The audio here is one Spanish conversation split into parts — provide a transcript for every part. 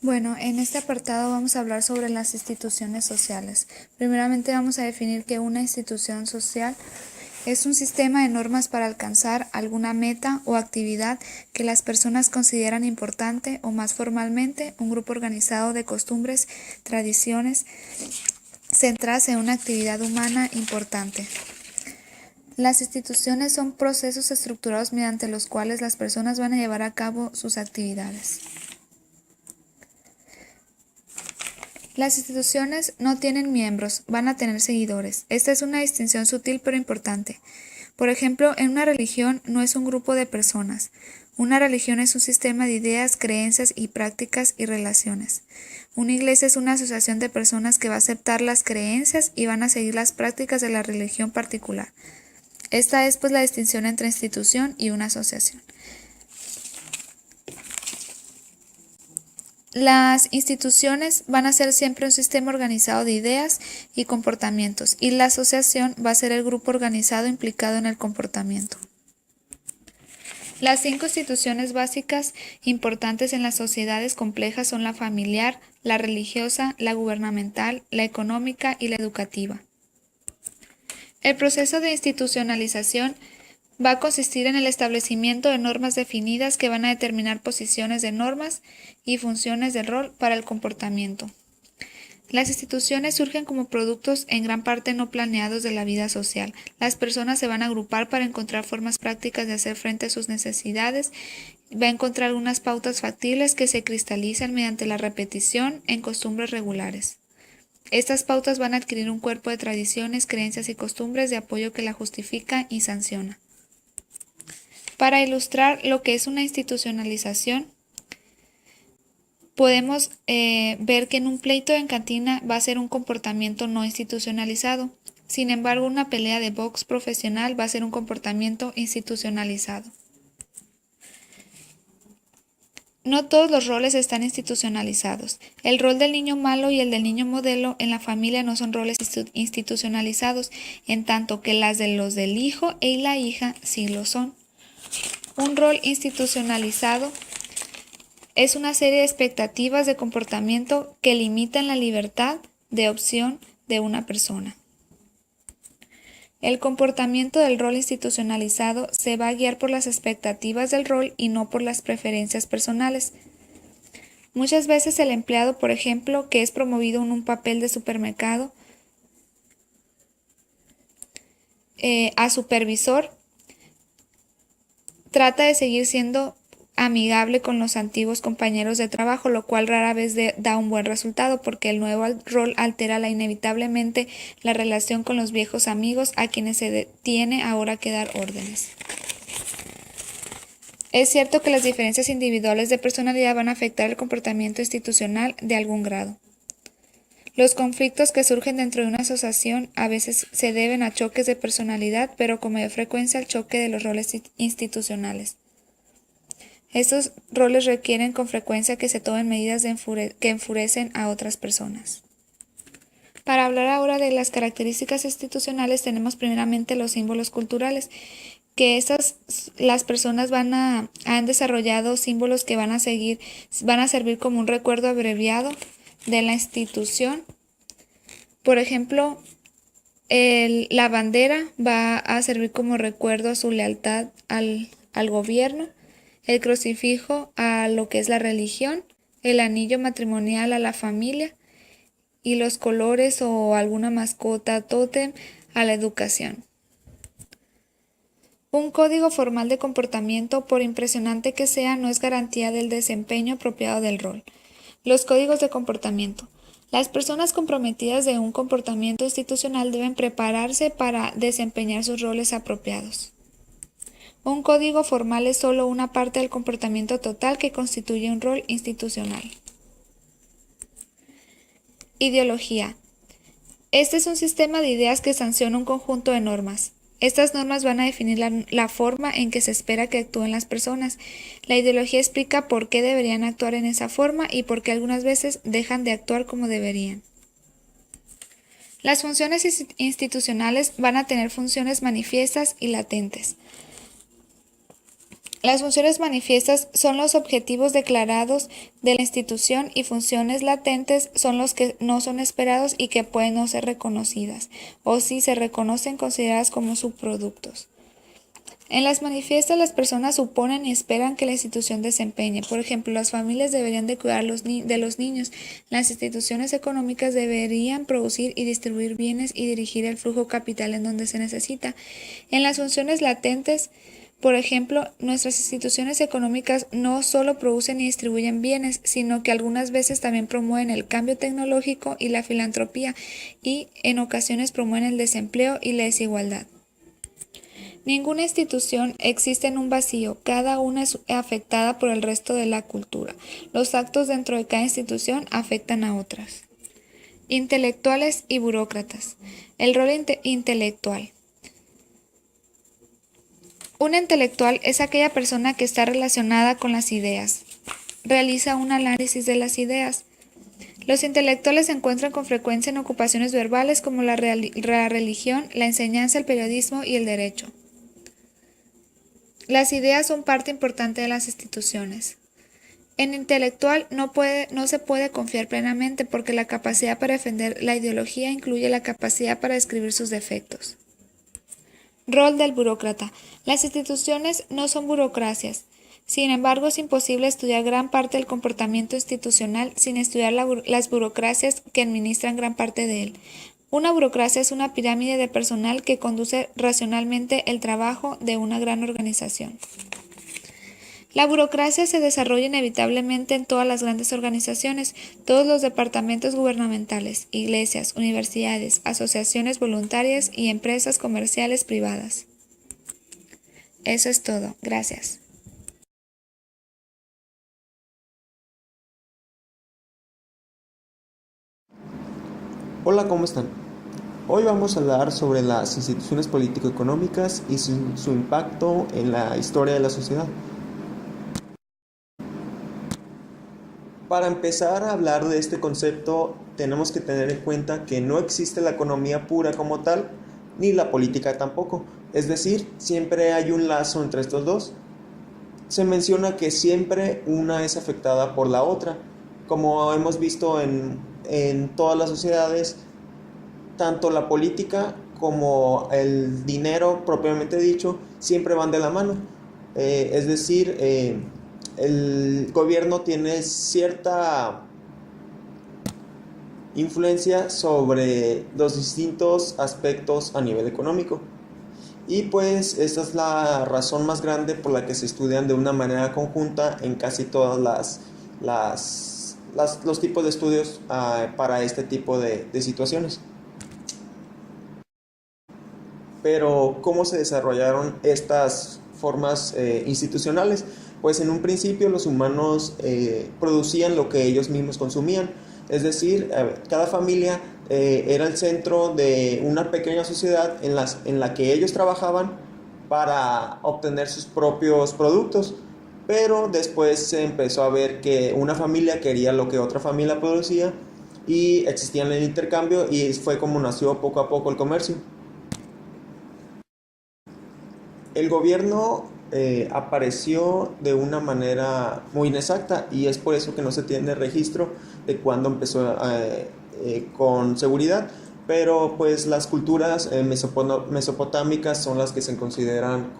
Bueno, en este apartado vamos a hablar sobre las instituciones sociales. Primeramente vamos a definir que una institución social es un sistema de normas para alcanzar alguna meta o actividad que las personas consideran importante o, más formalmente, un grupo organizado de costumbres, tradiciones, centradas en una actividad humana importante. Las instituciones son procesos estructurados mediante los cuales las personas van a llevar a cabo sus actividades. Las instituciones no tienen miembros, van a tener seguidores. Esta es una distinción sutil pero importante. Por ejemplo, en una religión no es un grupo de personas. Una religión es un sistema de ideas, creencias y prácticas y relaciones. Una iglesia es una asociación de personas que va a aceptar las creencias y van a seguir las prácticas de la religión particular. Esta es pues la distinción entre institución y una asociación. Las instituciones van a ser siempre un sistema organizado de ideas y comportamientos, y la asociación va a ser el grupo organizado implicado en el comportamiento. Las 5 instituciones básicas importantes en las sociedades complejas son la familiar, la religiosa, la gubernamental, la económica y la educativa. El proceso de institucionalización va a consistir en el establecimiento de normas definidas que van a determinar posiciones de normas y funciones del rol para el comportamiento. Las instituciones surgen como productos en gran parte no planeados de la vida social. Las personas se van a agrupar para encontrar formas prácticas de hacer frente a sus necesidades. Va a encontrar algunas pautas factibles que se cristalizan mediante la repetición en costumbres regulares. Estas pautas van a adquirir un cuerpo de tradiciones, creencias y costumbres de apoyo que la justifica y sanciona. Para ilustrar lo que es una institucionalización, podemos ver que en un pleito en cantina va a ser un comportamiento no institucionalizado. Sin embargo, una pelea de box profesional va a ser un comportamiento institucionalizado. No todos los roles están institucionalizados. El rol del niño malo y el del niño modelo en la familia no son roles institucionalizados, en tanto que las de los del hijo y la hija sí lo son. Un rol institucionalizado es una serie de expectativas de comportamiento que limitan la libertad de opción de una persona. El comportamiento del rol institucionalizado se va a guiar por las expectativas del rol y no por las preferencias personales. Muchas veces el empleado, por ejemplo, que es promovido en un papel de supermercado a supervisor, trata de seguir siendo amigable con los antiguos compañeros de trabajo, lo cual rara vez da un buen resultado porque el nuevo rol altera inevitablemente la relación con los viejos amigos a quienes se tiene ahora que dar órdenes. Es cierto que las diferencias individuales de personalidad van a afectar el comportamiento institucional de algún grado. Los conflictos que surgen dentro de una asociación a veces se deben a choques de personalidad, pero con mayor frecuencia al choque de los roles institucionales. Estos roles requieren con frecuencia que se tomen medidas que enfurecen a otras personas. Para hablar ahora de las características institucionales, tenemos primeramente los símbolos culturales, que las personas han desarrollado símbolos que van a servir como un recuerdo abreviado de la institución. Por ejemplo, la bandera va a servir como recuerdo a su lealtad al gobierno, el crucifijo a lo que es la religión, el anillo matrimonial a la familia y los colores o alguna mascota tótem a la educación. Un código formal de comportamiento, por impresionante que sea, no es garantía del desempeño apropiado del rol. Los códigos de comportamiento. Las personas comprometidas de un comportamiento institucional deben prepararse para desempeñar sus roles apropiados. Un código formal es solo una parte del comportamiento total que constituye un rol institucional. Ideología. Este es un sistema de ideas que sanciona un conjunto de normas. Estas normas van a definir la forma en que se espera que actúen las personas. La ideología explica por qué deberían actuar en esa forma y por qué algunas veces dejan de actuar como deberían. Las funciones institucionales van a tener funciones manifiestas y latentes. Las funciones manifiestas son los objetivos declarados de la institución y funciones latentes son los que no son esperados y que pueden no ser reconocidas, o si se reconocen consideradas como subproductos. En las manifiestas las personas suponen y esperan que la institución desempeñe. Por ejemplo, las familias deberían de cuidar de los niños, las instituciones económicas deberían producir y distribuir bienes y dirigir el flujo capital en donde se necesita. En las funciones latentes, por ejemplo, nuestras instituciones económicas no solo producen y distribuyen bienes, sino que algunas veces también promueven el cambio tecnológico y la filantropía y en ocasiones promueven el desempleo y la desigualdad. Ninguna institución existe en un vacío, cada una es afectada por el resto de la cultura. Los actos dentro de cada institución afectan a otras. Intelectuales y burócratas. El rol intelectual. Un intelectual es aquella persona que está relacionada con las ideas. Realiza un análisis de las ideas. Los intelectuales se encuentran con frecuencia en ocupaciones verbales como la religión, la enseñanza, el periodismo y el derecho. Las ideas son parte importante de las instituciones. En intelectual no se puede confiar plenamente porque la capacidad para defender la ideología incluye la capacidad para describir sus defectos. Rol del burócrata. Las instituciones no son burocracias. Sin embargo, es imposible estudiar gran parte del comportamiento institucional sin estudiar las burocracias que administran gran parte de él. Una burocracia es una pirámide de personal que conduce racionalmente el trabajo de una gran organización. La burocracia se desarrolla inevitablemente en todas las grandes organizaciones, todos los departamentos gubernamentales, iglesias, universidades, asociaciones voluntarias y empresas comerciales privadas. Eso es todo. Gracias. Hola, ¿cómo están? Hoy vamos a hablar sobre las instituciones político-económicas y su impacto en la historia de la sociedad. Para empezar a hablar de este concepto, tenemos que tener en cuenta que no existe la economía pura como tal, ni la política tampoco. Es decir, siempre hay un lazo entre estos dos. Se menciona que siempre una es afectada por la otra. Como hemos visto en todas las sociedades, tanto la política como el dinero propiamente dicho siempre van de la mano. Es decir, el gobierno tiene cierta influencia sobre los distintos aspectos a nivel económico. Y pues esta es la razón más grande por la que se estudian de una manera conjunta en casi todas los tipos de estudios para este tipo de situaciones. Pero, ¿cómo se desarrollaron estas formas institucionales? Pues en un principio los humanos producían lo que ellos mismos consumían. Es decir, cada familia era el centro de una pequeña sociedad en la que ellos trabajaban para obtener sus propios productos. Pero después se empezó a ver que una familia quería lo que otra familia producía y existía el intercambio y fue como nació poco a poco el comercio. El gobierno apareció de una manera muy inexacta y es por eso que no se tiene registro de cuándo empezó con seguridad, pero pues las culturas mesopotámicas son las que se consideran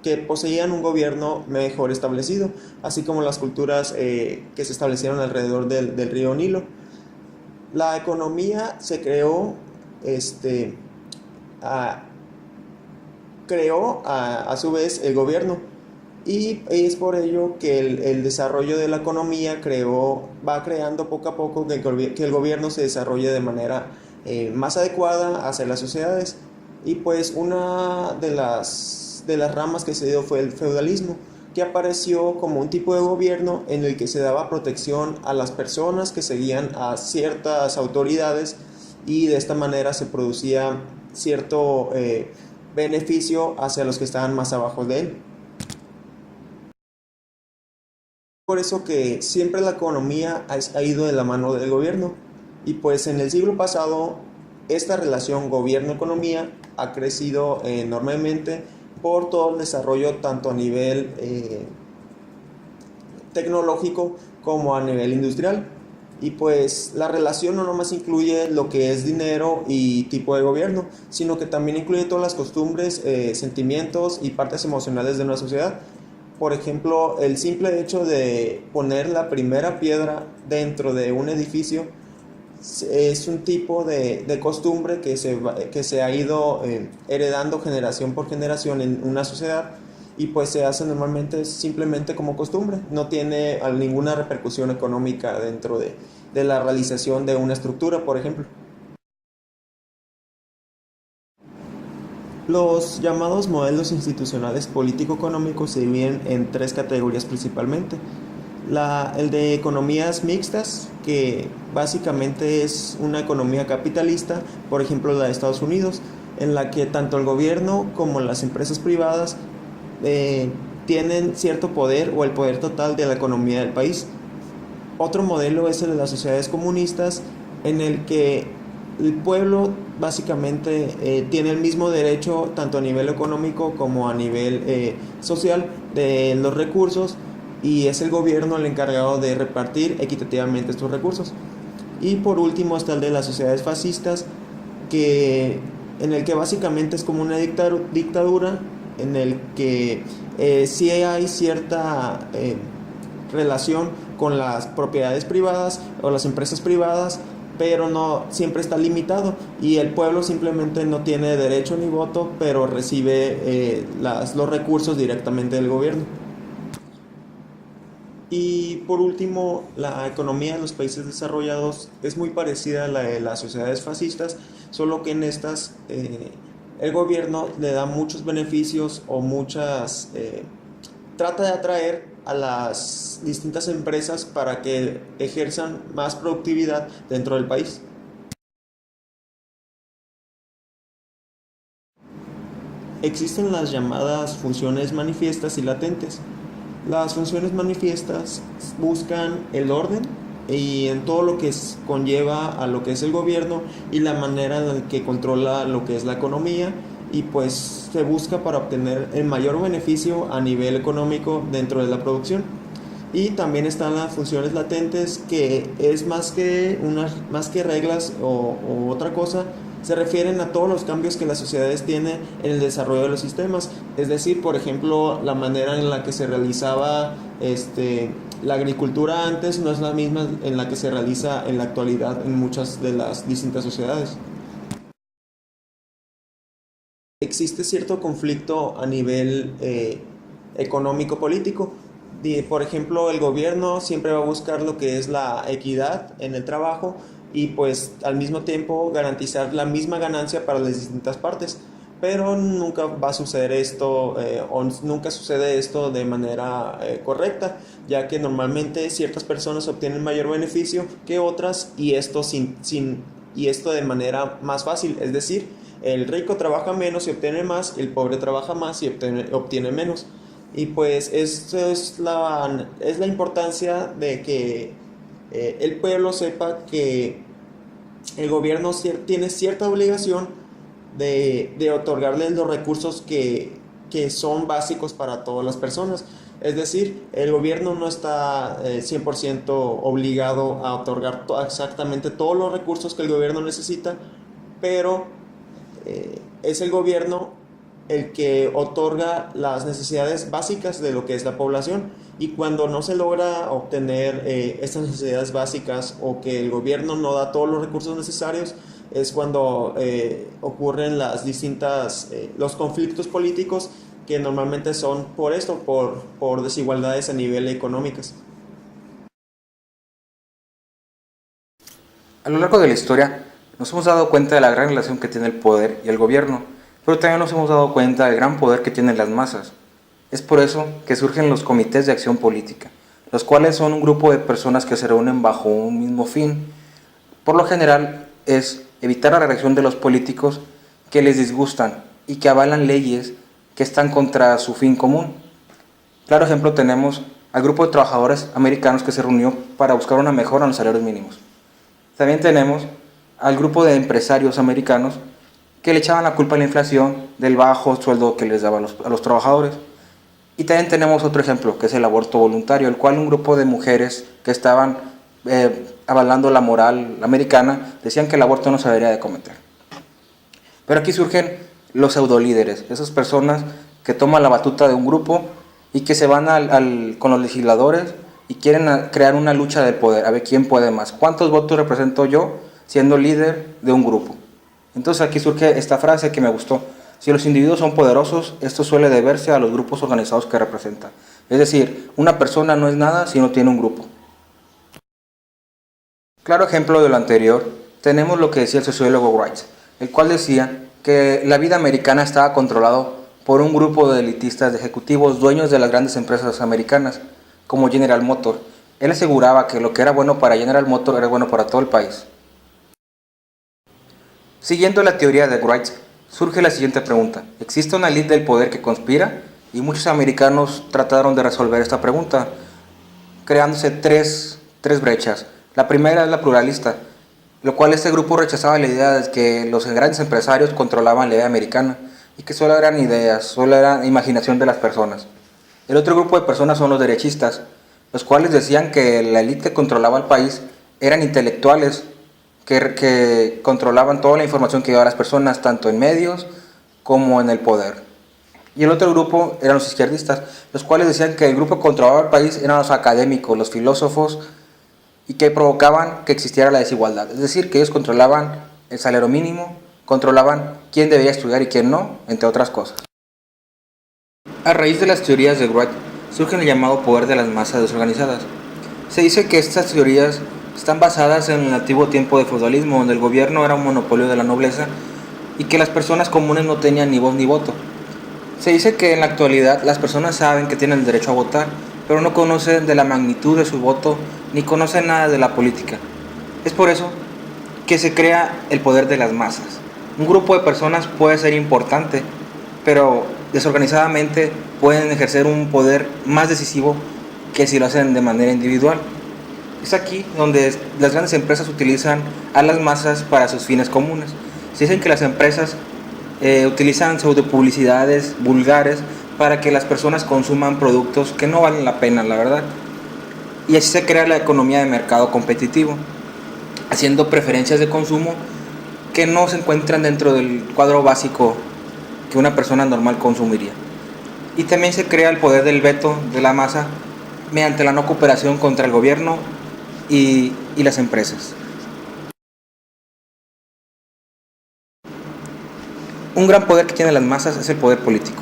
que poseían un gobierno mejor establecido, así como las culturas que se establecieron alrededor del río Nilo. La economía se creó a su vez el gobierno y es por ello que el desarrollo de la economía va creando poco a poco que el gobierno se desarrolle de manera más adecuada hacia las sociedades. Y pues una de las ramas que se dio fue el feudalismo, que apareció como un tipo de gobierno en el que se daba protección a las personas que seguían a ciertas autoridades y de esta manera se producía cierto beneficio hacia los que estaban más abajo de él. Por eso que siempre la economía ha ido de la mano del gobierno y pues en el siglo pasado esta relación gobierno-economía ha crecido enormemente por todo el desarrollo tanto a nivel tecnológico como a nivel industrial. Y pues la relación no nomás incluye lo que es dinero y tipo de gobierno, sino que también incluye todas las costumbres, sentimientos y partes emocionales de una sociedad. Por ejemplo, el simple hecho de poner la primera piedra dentro de un edificio es un tipo de costumbre que se ha ido heredando generación por generación en una sociedad, y pues se hace normalmente simplemente como costumbre, no tiene ninguna repercusión económica dentro de la realización de una estructura, por ejemplo. Los llamados modelos institucionales político-económicos se dividen en tres categorías principalmente. El de economías mixtas, que básicamente es una economía capitalista, por ejemplo la de Estados Unidos, en la que tanto el gobierno como las empresas privadas eh, tienen cierto poder o el poder total de la economía del país. Otro modelo es el de las sociedades comunistas, en el que el pueblo básicamente tiene el mismo derecho tanto a nivel económico como a nivel social de los recursos, y es el gobierno el encargado de repartir equitativamente estos recursos. Y por último está el de las sociedades fascistas, que, en el que básicamente es como una dictadura, en el que sí hay cierta relación con las propiedades privadas o las empresas privadas, pero no siempre está limitado, y el pueblo simplemente no tiene derecho ni voto, pero recibe los recursos directamente del gobierno. Y por último, la economía de los países desarrollados es muy parecida a la de las sociedades fascistas, solo que en estas el gobierno le da muchos beneficios o trata de atraer a las distintas empresas para que ejerzan más productividad dentro del país. Existen las llamadas funciones manifiestas y latentes. Las funciones manifiestas buscan el orden y en todo lo que conlleva a lo que es el gobierno y la manera en la que controla lo que es la economía, y pues se busca para obtener el mayor beneficio a nivel económico dentro de la producción. Y también están las funciones latentes, que es más que reglas o otra cosa, se refieren a todos los cambios que las sociedades tienen en el desarrollo de los sistemas. Es decir, por ejemplo, la manera en la que se realizaba la agricultura antes no es la misma en la que se realiza en la actualidad en muchas de las distintas sociedades. Existe cierto conflicto a nivel económico-político. Por ejemplo, el gobierno siempre va a buscar lo que es la equidad en el trabajo, y pues al mismo tiempo garantizar la misma ganancia para las distintas partes. Pero nunca va a suceder esto o nunca sucede esto de manera correcta, ya que normalmente ciertas personas obtienen mayor beneficio que otras, y esto y esto de manera más fácil, es decir, el rico trabaja menos y obtiene más, el pobre trabaja más y obtiene menos. Y pues esto es la importancia de que el pueblo sepa que el gobierno tiene cierta obligación de otorgarles los recursos que son básicos para todas las personas. Es decir, el gobierno no está 100% obligado a otorgar exactamente todos los recursos que el gobierno necesita, pero es el gobierno el que otorga las necesidades básicas de lo que es la población, y cuando no se logra obtener estas necesidades básicas, o que el gobierno no da todos los recursos necesarios, es cuando ocurren los conflictos políticos, que normalmente son por esto, por desigualdades a nivel económicas. A lo largo de la historia nos hemos dado cuenta de la gran relación que tiene el poder y el gobierno, pero también nos hemos dado cuenta del gran poder que tienen las masas. Es por eso que surgen los comités de acción política, los cuales son un grupo de personas que se reúnen bajo un mismo fin. Por lo general es evitar la reacción de los políticos que les disgustan y que avalan leyes que están contra su fin común. Claro ejemplo tenemos al grupo de trabajadores americanos que se reunió para buscar una mejora en los salarios mínimos. También tenemos al grupo de empresarios americanos que le echaban la culpa a la inflación del bajo sueldo que les daban a los trabajadores. Y también tenemos otro ejemplo, que es el aborto voluntario, el cual un grupo de mujeres que estaban avalando la moral americana decían que el aborto no se debería de cometer. Pero aquí surgen los pseudolíderes, esas personas que toman la batuta de un grupo y que se van con los legisladores y quieren crear una lucha de poder, a ver quién puede más. ¿Cuántos votos represento yo siendo líder de un grupo? Entonces aquí surge esta frase que me gustó. Si los individuos son poderosos, esto suele deberse a los grupos organizados que representan. Es decir, una persona no es nada si no tiene un grupo. Claro ejemplo de lo anterior, tenemos lo que decía el sociólogo Wright, el cual decía que la vida americana estaba controlado por un grupo de elitistas de ejecutivos dueños de las grandes empresas americanas, como General Motors. Él aseguraba que lo que era bueno para General Motors era bueno para todo el país. Siguiendo la teoría de Wright, surge la siguiente pregunta. ¿Existe una élite del poder que conspira? Y muchos americanos trataron de resolver esta pregunta, creándose tres brechas. La primera es la pluralista, lo cual este grupo rechazaba la idea de que los grandes empresarios controlaban la idea americana y que solo eran ideas, solo era imaginación de las personas. El otro grupo de personas son los derechistas, los cuales decían que la élite que controlaba el país eran intelectuales que controlaban toda la información que llevaban las personas, tanto en medios como en el poder. Y el otro grupo eran los izquierdistas, los cuales decían que el grupo que controlaba el país eran los académicos, los filósofos, y que provocaban que existiera la desigualdad. Es decir, que ellos controlaban el salario mínimo, controlaban quién debería estudiar y quién no, entre otras cosas. A raíz de las teorías de Wright, surge el llamado poder de las masas desorganizadas. Se dice que estas teorías están basadas en el antiguo tiempo de feudalismo, donde el gobierno era un monopolio de la nobleza y que las personas comunes no tenían ni voz ni voto. Se dice que en la actualidad las personas saben que tienen el derecho a votar, pero no conocen de la magnitud de su voto ni conocen nada de la política. Es por eso que se crea el poder de las masas. Un grupo de personas puede ser importante, pero desorganizadamente pueden ejercer un poder más decisivo que si lo hacen de manera individual. Es aquí donde las grandes empresas utilizan a las masas para sus fines comunes. Se dicen que las empresas utilizan pseudopublicidades vulgares para que las personas consuman productos que no valen la pena, la verdad. Y así se crea la economía de mercado competitivo, haciendo preferencias de consumo que no se encuentran dentro del cuadro básico que una persona normal consumiría. Y también se crea el poder del veto de la masa mediante la no cooperación contra el gobierno y las empresas. Un gran poder que tienen las masas es el poder político.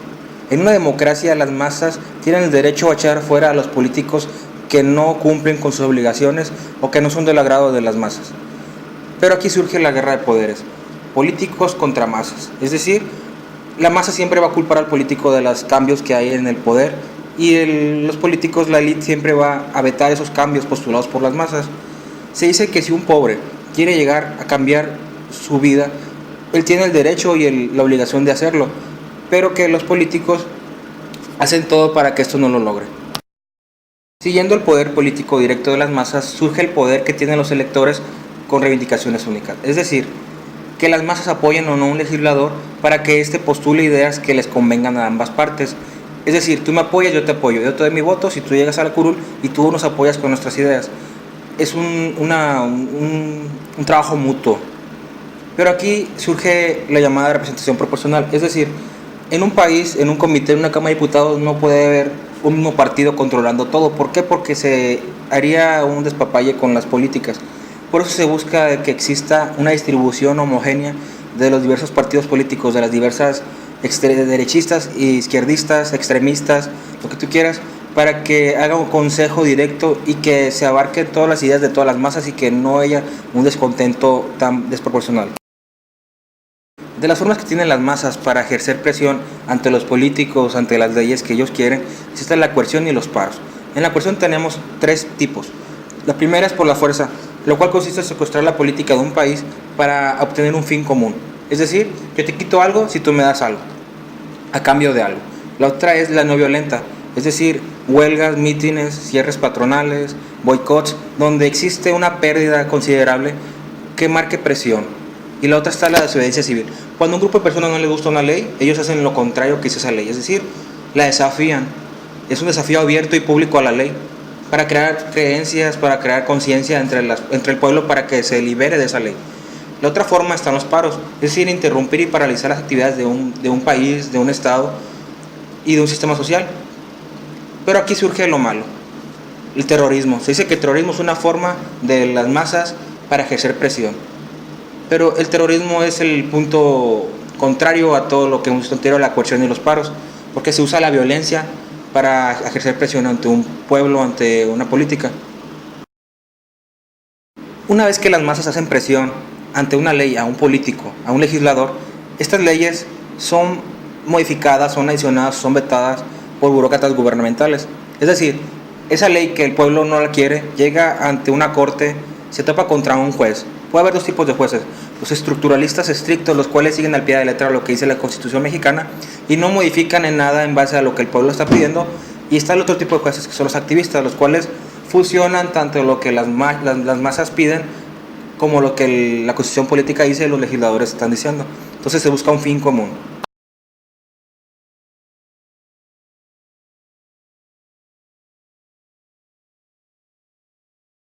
En una democracia las masas tienen el derecho a echar fuera a los políticos que no cumplen con sus obligaciones o que no son del agrado de las masas. Pero aquí surge la guerra de poderes, políticos contra masas. Es decir, la masa siempre va a culpar al político de los cambios que hay en el poder y los políticos, la élite, siempre va a vetar esos cambios postulados por las masas. Se dice que si un pobre quiere llegar a cambiar su vida, él tiene el derecho y la obligación de hacerlo, pero que los políticos hacen todo para que esto no lo logre. Siguiendo el poder político directo de las masas, surge el poder que tienen los electores con reivindicaciones únicas. Es decir, que las masas apoyen o no a un legislador para que éste postule ideas que les convengan a ambas partes. Es decir, tú me apoyas, yo te apoyo, yo te doy mi voto si tú llegas a la curul y tú nos apoyas con nuestras ideas. Es un trabajo mutuo. Pero aquí surge la llamada representación proporcional. Es decir, en un país, en un comité, en una Cámara de Diputados no puede haber un mismo partido controlando todo. ¿Por qué? Porque se haría un despapalle con las políticas. Por eso se busca que exista una distribución homogénea de los diversos partidos políticos, de las diversas derechistas, izquierdistas, extremistas, lo que tú quieras, para que haga un consejo directo y que se abarquen todas las ideas de todas las masas y que no haya un descontento tan desproporcional. De las formas que tienen las masas para ejercer presión ante los políticos, ante las leyes que ellos quieren, existe la coerción y los paros. En la coerción tenemos tres tipos. La primera es por la fuerza, lo cual consiste en secuestrar la política de un país para obtener un fin común. Es decir, yo te quito algo si tú me das algo, a cambio de algo. La otra es la no violenta, es decir, huelgas, mítines, cierres patronales, boicots, donde existe una pérdida considerable que marque presión. y la otra está la desobediencia civil. Cuando a un grupo de personas no les gusta una ley, ellos hacen lo contrario que dice esa ley, es decir, la desafían. Es un desafío abierto y público a la ley para crear creencias, para crear conciencia entre el pueblo para que se libere de esa ley. La otra forma están los paros, es decir, interrumpir y paralizar las actividades de un país, de un estado y de un sistema social. Pero aquí surge lo malo, el terrorismo. Se dice que el terrorismo es una forma de las masas para ejercer presión. Pero el terrorismo es el punto contrario a todo lo que hemos visto anterior, la coerción y los paros, porque se usa la violencia para ejercer presión ante un pueblo, ante una política. Una vez que las masas hacen presión ante una ley, a un político, a un legislador, estas leyes son modificadas, son adicionadas, son vetadas por burócratas gubernamentales. Es decir, esa ley que el pueblo no la quiere, llega ante una corte, se topa contra un juez. Puede haber dos tipos de jueces: los estructuralistas estrictos, los cuales siguen al pie de la letra lo que dice la Constitución mexicana y no modifican en nada en base a lo que el pueblo está pidiendo, y está el otro tipo de jueces que son los activistas, los cuales fusionan tanto lo que las masas piden como lo que la Constitución política dice y los legisladores están diciendo. Entonces se busca un fin común.